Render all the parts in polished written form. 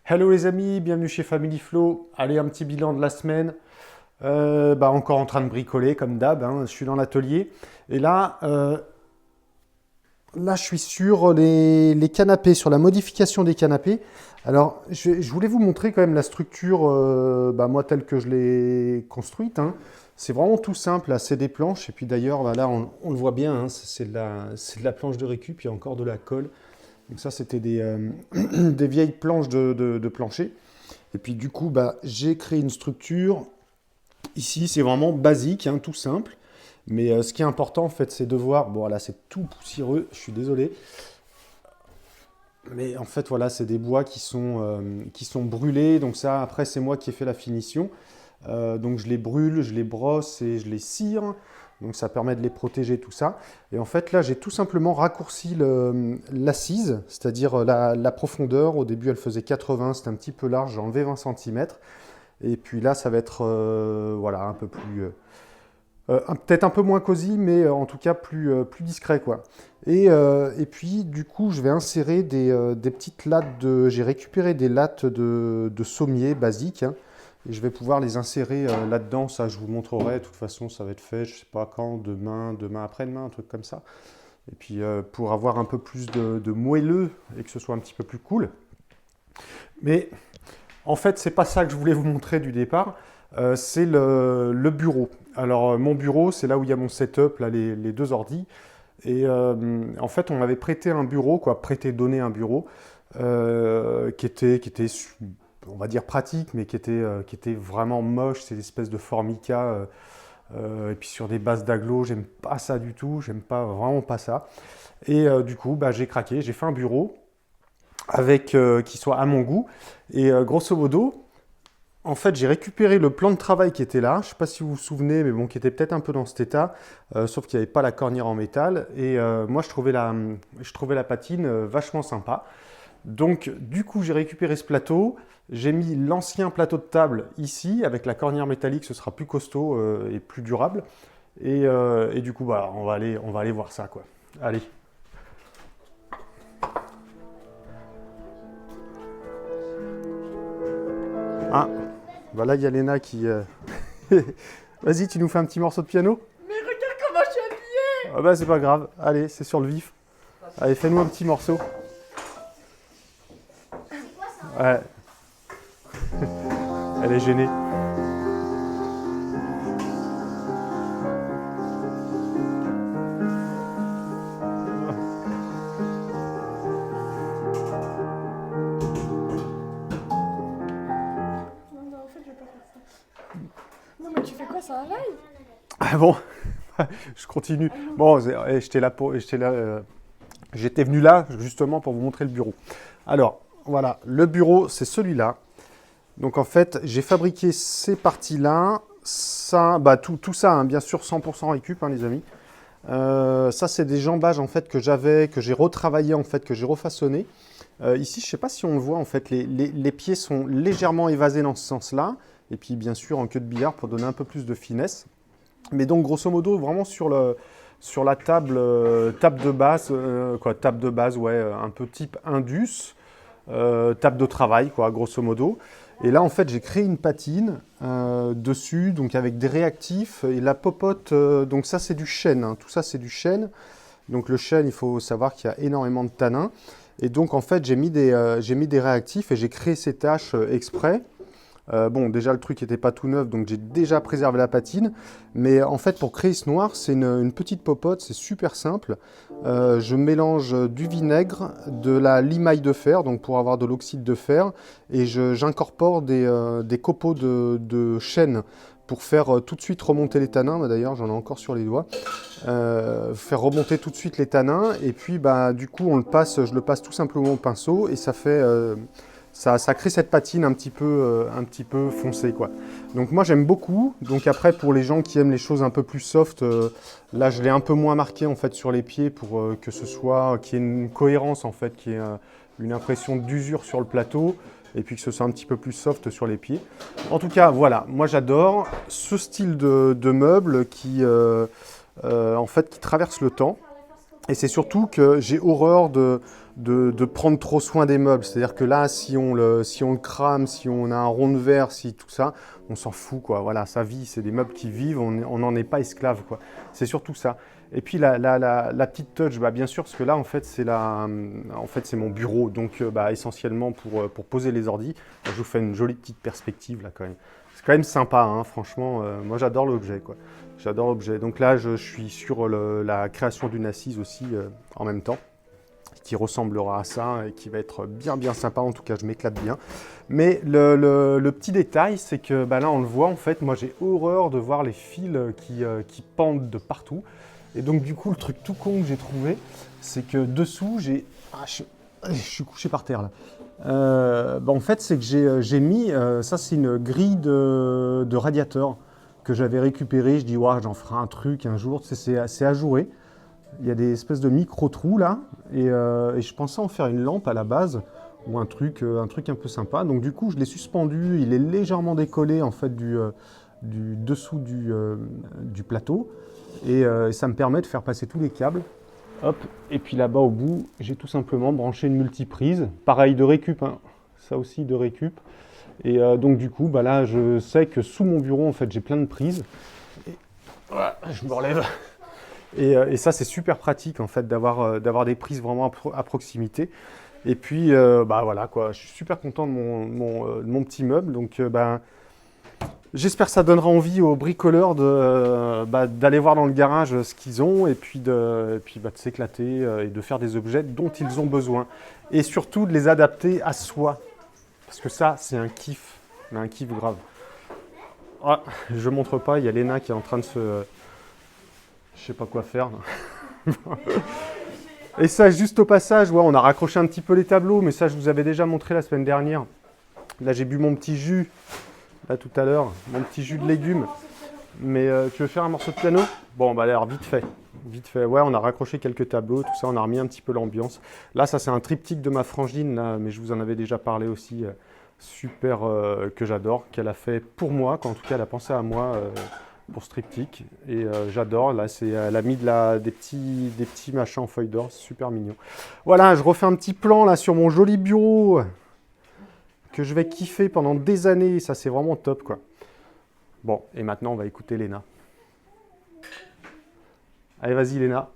Hello les amis, bienvenue chez Family Flow. Allez, un petit bilan de la semaine. Encore en train de bricoler comme d'hab, hein. Je suis dans l'atelier. Et là, je suis sur les canapés, sur la modification des canapés. Alors, je voulais vous montrer quand même la structure, moi, telle que je l'ai construite, hein. C'est vraiment tout simple, là, c'est des planches. Et puis d'ailleurs, là, on le voit bien, hein, c'est de la planche de récup, il y a encore de la colle. Donc ça, c'était des vieilles planches de plancher. Et puis du coup, j'ai créé une structure. Ici, c'est vraiment basique, hein, tout simple. Mais ce qui est important, en fait, c'est de voir... Bon, là, c'est tout poussiéreux, je suis désolé. Mais en fait, voilà, c'est des bois qui sont brûlés. Donc ça, après, c'est moi qui ai fait la finition. Donc je les brûle, je les brosse et je les cire. Donc ça permet de les protéger, tout ça. Et en fait, là, j'ai tout simplement raccourci l'assise, c'est-à-dire la profondeur. Au début, elle faisait 80, c'était un petit peu large, j'ai enlevé 20 cm. Et puis là, ça va être voilà, un peu plus... peut-être un peu moins cosy, mais en tout cas plus discret, quoi. Et puis, du coup, je vais insérer des petites lattes de... J'ai récupéré des lattes de sommier basiques, hein, et je vais pouvoir les insérer là-dedans. Ça, je vous montrerai. De toute façon, ça va être fait, je sais pas quand, demain après-demain, un truc comme ça. Et puis, pour avoir un peu plus de moelleux et que ce soit un petit peu plus cool. Mais en fait, c'est pas ça que je voulais vous montrer du départ. C'est le bureau. Alors, mon bureau, c'est là où il y a mon setup, là, les deux ordis. Et en fait, on m'avait prêté un bureau, quoi, donné un bureau, qui était, on va dire pratique, mais qui était vraiment moche. C'est l'espèce de formica, et puis sur des bases d'agglo, j'aime pas ça du tout, j'aime pas vraiment pas ça. Et du coup, j'ai craqué, j'ai fait un bureau avec qui soit à mon goût. Et grosso modo, en fait, j'ai récupéré le plan de travail qui était là. Je ne sais pas si vous vous souvenez, mais bon, qui était peut-être un peu dans cet état, sauf qu'il n'y avait pas la cornière en métal. Et moi, je trouvais la patine vachement sympa. Donc, du coup, j'ai récupéré ce plateau. J'ai mis l'ancien plateau de table ici, avec la cornière métallique, ce sera plus costaud et plus durable. Et du coup, on va aller voir ça, quoi. Allez. Ah, là, il y a Léna qui... Vas-y, tu nous fais un petit morceau de piano? Mais regarde comment je suis habillée. Ah bah, c'est pas grave. Allez, c'est sur le vif. Allez, fais-nous un petit morceau. Ouais, elle est gênée. Non, non, en fait, je vais pas faire ça. Non, mais tu fais quoi, ça un live? Ah bon, je continue. Bon, j'étais venu là justement pour vous montrer le bureau. Alors, voilà, le bureau, c'est celui-là. Donc en fait, j'ai fabriqué ces parties-là. Ça, tout ça, hein, bien sûr, 100% récup, hein, les amis. Ça, c'est des jambages en fait que j'avais, que j'ai retravaillé en fait, que j'ai refaçonné. Ici, je ne sais pas si on le voit en fait, les pieds sont légèrement évasés dans ce sens-là. Et puis bien sûr en queue de billard pour donner un peu plus de finesse. Mais donc grosso modo, vraiment sur la table, table de base, table de base, ouais, un peu type Indus, table de travail, quoi, grosso modo. Et là, en fait, j'ai créé une patine dessus, donc avec des réactifs et la popote. Donc ça, c'est du chêne, hein. Tout ça, c'est du chêne. Donc le chêne, il faut savoir qu'il y a énormément de tanins. Et donc, en fait, j'ai mis des réactifs et j'ai créé ces tâches exprès. Bon, déjà, le truc n'était pas tout neuf, donc j'ai déjà préservé la patine. Mais en fait, pour créer ce noir, c'est une petite popote, c'est super simple. Je mélange du vinaigre, de la limaille de fer, donc pour avoir de l'oxyde de fer, et j'incorpore des copeaux de chêne pour faire tout de suite remonter les tanins. D'ailleurs, j'en ai encore sur les doigts. Faire remonter tout de suite les tanins, et puis du coup, je le passe tout simplement au pinceau, et ça fait... ça crée cette patine un petit peu foncée, quoi. Donc moi j'aime beaucoup. Donc après pour les gens qui aiment les choses un peu plus soft, là je l'ai un peu moins marqué en fait sur les pieds pour que ce soit, qu'il y ait une cohérence en fait, qu'il y ait une impression d'usure sur le plateau et puis que ce soit un petit peu plus soft sur les pieds. En tout cas voilà, moi j'adore ce style de meuble en fait qui traverse le temps. Et c'est surtout que j'ai horreur de prendre trop soin des meubles. C'est-à-dire que là, si on le crame, si on a un rond de verre, si tout ça, on s'en fout, quoi. Voilà, ça vit, c'est des meubles qui vivent, on n'en est pas esclave, quoi. C'est surtout ça. Et puis la petite touch, bah, bien sûr, parce que là, en fait, c'est mon bureau, donc bah, essentiellement pour poser les ordis. Je vous fais une jolie petite perspective, là, quand même. C'est quand même sympa, hein, franchement. Moi, j'adore l'objet, quoi. J'adore l'objet. Donc là, je suis sur la création d'une assise aussi, en même temps, qui ressemblera à ça et qui va être bien sympa. En tout cas, je m'éclate bien. Mais le petit détail, c'est que bah, là, on le voit, en fait, moi, j'ai horreur de voir les fils qui pendent de partout. Et donc, du coup, le truc tout con que j'ai trouvé, c'est que dessous, je suis couché par terre, là. Bah, en fait, c'est que j'ai mis, ça, c'est une grille de radiateur que j'avais récupérée. Je dis, ouais, j'en ferai un truc un jour. Tu sais, c'est ajouré. Il y a des espèces de micro-trous là, et je pensais en faire une lampe à la base, ou un truc un peu sympa. Donc du coup, je l'ai suspendu, il est légèrement décollé en fait du dessous du plateau, et ça me permet de faire passer tous les câbles. Hop, et puis là-bas au bout, j'ai tout simplement branché une multiprise, pareil de récup, hein. Ça aussi de récup. Et donc du coup, bah là, je sais que sous mon bureau, en fait, j'ai plein de prises. Et voilà, je me relève. Et ça, c'est super pratique en fait d'avoir des prises vraiment à proximité. Et puis, bah voilà quoi, je suis super content de mon petit meuble. Donc, bah, j'espère que ça donnera envie aux bricoleurs d'aller voir dans le garage ce qu'ils ont et puis de s'éclater et de faire des objets dont ils ont besoin. Et surtout de les adapter à soi. Parce que ça, c'est un kiff, mais un kiff grave. Ah, je ne montre pas, il y a Léna qui est en train de se... Je sais pas quoi faire. Et ça, juste au passage, ouais, on a raccroché un petit peu les tableaux, mais ça, je vous avais déjà montré la semaine dernière. Là, j'ai bu mon petit jus, là, tout à l'heure, mon petit jus de légumes. Mais tu veux faire un morceau de piano? Bon, bah alors, vite fait. Vite fait. Ouais, on a raccroché quelques tableaux, tout ça, on a remis un petit peu l'ambiance. Là, ça, c'est un triptyque de ma frangine, là, mais je vous en avais déjà parlé aussi. Super, que j'adore, qu'elle a fait pour moi, qu'en tout cas, elle a pensé à moi. Pour ce triptyque, et j'adore. Là, elle a mis des petits machins en feuille d'or, super mignon. Voilà, je refais un petit plan là sur mon joli bureau que je vais kiffer pendant des années. Ça, c'est vraiment top, quoi. Bon, et maintenant, on va écouter Léna. Allez, vas-y, Léna.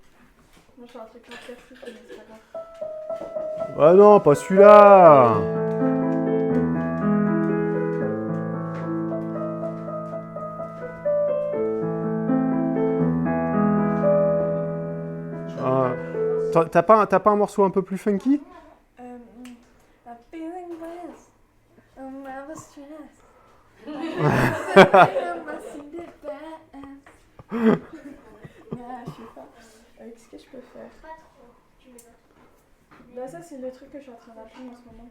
Moi, je fais un truc en classique, mais c'est pas grave. Ah non, pas celui-là. T'as pas un morceau un peu plus funky? I'm feeling blessed. I'm never stressed. Ah, je sais pas. Qu'est-ce que je peux faire? Bah, ça, c'est le truc que je suis en train d'apprendre en ce moment.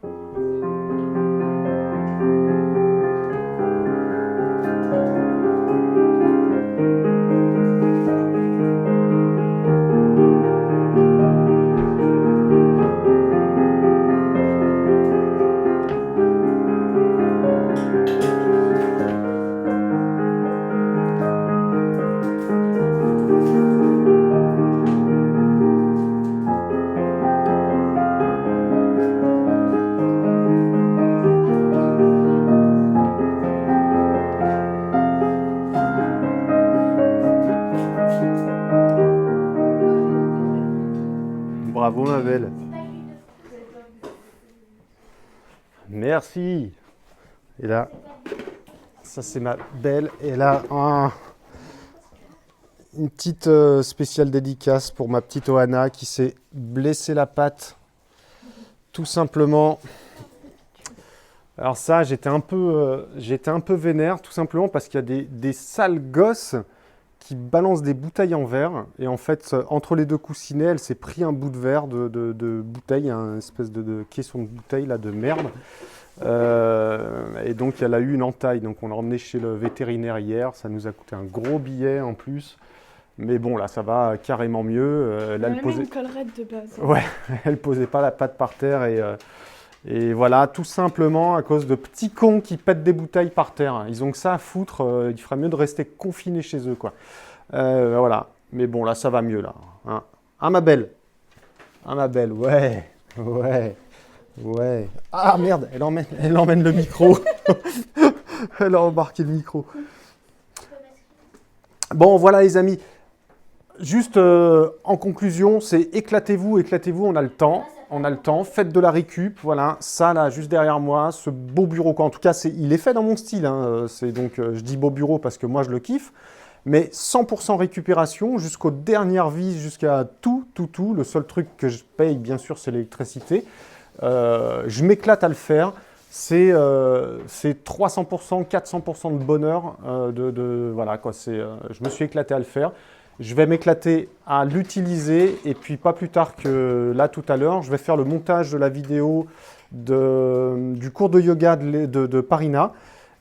Bravo, ma belle. Merci. Et là, ça c'est ma belle. Et là, une petite spéciale dédicace pour ma petite Oana qui s'est blessée la patte. Tout simplement. Alors ça, j'étais un peu vénère, tout simplement parce qu'il y a des sales gosses qui balancent des bouteilles en verre. Et en fait, entre les deux coussinets, elle s'est pris un bout de verre de bouteille, une espèce de caisson de bouteille là, de merde. Et donc, elle a eu une entaille. Donc, on l'a emmenée chez le vétérinaire hier. Ça nous a coûté un gros billet en plus. Mais bon, là, ça va carrément mieux. Là, Elle a une collerette de base. Ouais, elle posait pas la patte par terre et voilà, tout simplement à cause de petits cons qui pètent des bouteilles par terre. Ils ont que ça à foutre, il ferait mieux de rester confinés chez eux, quoi. Voilà, mais bon, là, ça va mieux, là. Hein, ma belle? Ah, ma belle, ouais. Ouais. Ouais. Ah merde, elle emmène le micro. Elle a embarqué le micro. Bon, voilà les amis. Juste en conclusion, c'est éclatez-vous, éclatez-vous, on a le temps. On a le temps, faites de la récup, voilà, ça là, juste derrière moi, ce beau bureau, quoi. En tout cas, il est fait dans mon style, hein. C'est donc, je dis beau bureau parce que moi je le kiffe, mais 100% récupération, jusqu'aux dernières vis, jusqu'à tout. Le seul truc que je paye, bien sûr, c'est l'électricité. Je m'éclate à le faire. C'est 300%, 400% de bonheur. Voilà, quoi, je me suis éclaté à le faire. Je vais m'éclater à l'utiliser et puis pas plus tard que là tout à l'heure, je vais faire le montage de la vidéo du cours de yoga de Parina.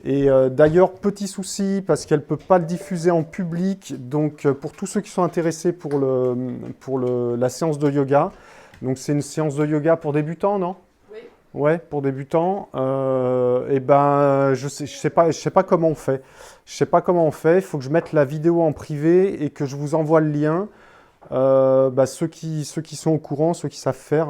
Et d'ailleurs, petit souci parce qu'elle ne peut pas le diffuser en public. Donc pour tous ceux qui sont intéressés pour la séance de yoga, donc c'est une séance de yoga pour débutants, non? Oui. Ouais, pour débutants. Et ben, je sais pas comment on fait. Je sais pas comment on fait. Il faut que je mette la vidéo en privé et que je vous envoie le lien. Ceux qui sont au courant, ceux qui savent faire,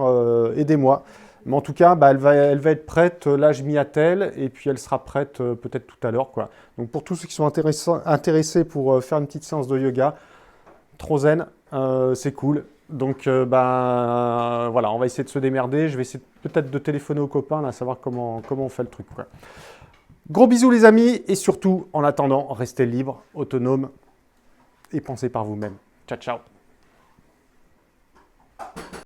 aidez-moi. Mais en tout cas, elle va être prête. Là, je m'y attelle et puis elle sera prête peut-être tout à l'heure, quoi. Donc pour tous ceux qui sont intéressés pour faire une petite séance de yoga, trop zen, c'est cool. Donc voilà, on va essayer de se démerder. Je vais essayer peut-être de téléphoner aux copains, là, savoir comment on fait le truc, quoi. Gros bisous les amis, et surtout, en attendant, restez libres, autonomes, et pensez par vous-même. Ciao, ciao.